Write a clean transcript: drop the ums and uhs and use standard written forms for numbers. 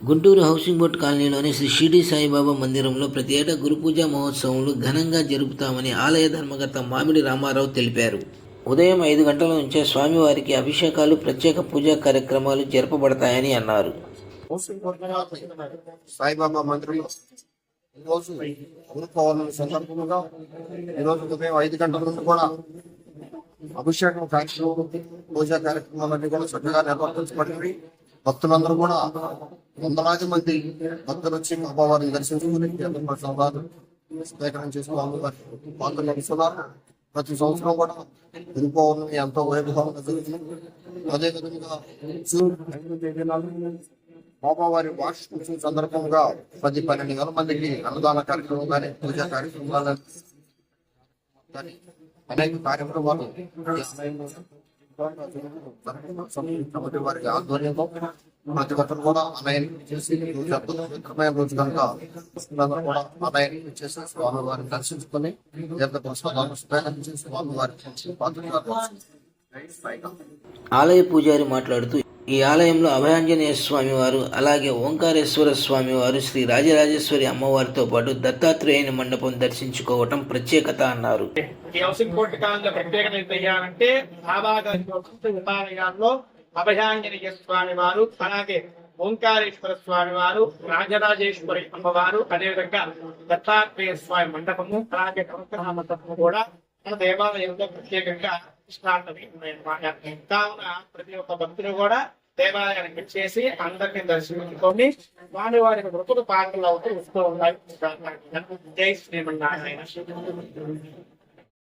Guntur housing board కాలనీలోని శ్రీ షిరిడి సాయిబాబా మందిరంలో ప్రతి ఏటా గురుపూజ మహోత్సవాలు ఘనంగా జరుపుతామని ఆలయ ధర్మకర్త మామిడి రామారావు తెలిపారు. ఉదయం 5 గంటల నుంచే స్వామివారికి అభిషేకాలు, ప్రత్యేక పూజా కార్యక్రమాలు జరపబడతాయని అన్నారు. సాయిబాబా మందిరంలో ఈరోజు గురు పౌర్ణమి సందర్భంగా ఈరోజు ఉదయం 5 గంటల నుండి కూడా అభిషేకం కార్యక్రమం, పూజా కార్యక్రమాలన్నీ కూడా చక్కగా నిర్వర్తించబడినవి. భక్తులందరూ కూడా వందలాది మంది భక్తులు వచ్చి అమ్మవారిని దర్శించుకుని స్వీకరణ చేసుకుని అమ్మవారి పాత్రలు నడుస్తున్నారు. ప్రతి సంవత్సరం కూడా గురు పౌర్ణమి ఎంతో వైభవంగా జరుగుతుంది. అదేవిధంగా అమ్మవారి వార్షికోత్సవం సందర్భంగా 10-12 వేల మందికి అన్నదాన కార్యక్రమం కానీ, పూజా కార్యక్రమాలు కానీ అనేక కార్యక్రమాలు వారి ఆధ్వర్యంలో ప్రతి ఒక్కరు కూడా అన్నయ్య చేసి పవిత్రమైన రోజు కనుక కూడా అన్నయ్య చేసి స్వామివారిని దర్శించుకొని ఆలయ పూజారి మాట్లాడుతూ, ఈ ఆలయంలో అభయాంజనేయ స్వామి వారు, అలాగే ఓంకారేశ్వర స్వామి వారు, శ్రీ రాజరాజేశ్వరి అమ్మవారితో పాటు దత్తాత్రేయుని మండపం దర్శించుకోవటం ప్రత్యేకత అన్నారు. ఈ హౌసింగ్ బోర్డు కాలంలో ప్రత్యేకత ఏంటంటే ఉపాలయాల్లో అభయాంజనేయ స్వామి వారు, అలాగే ఓంకారేశ్వర స్వామి వారు, రాజరాజేశ్వరి అమ్మవారు, అదేవిధంగా దత్తాత్రేయ స్వామి మండపము, అలాగే నవగ్రహ మండపము కూడా మన దేవాలయంలో ప్రత్యేకంగా ప్రతిష్టాపనవి ఉన్నాయన్నమాట. కావున ప్రతి ఒక్క భక్తులు కూడా దేవాలయానికి వచ్చేసి అందరినీ దర్శించుకొని వారి వృత్తులు పాటలు అవుతూ వస్తూ ఉన్నాయి. జై శ్రీమన్నారాయణ.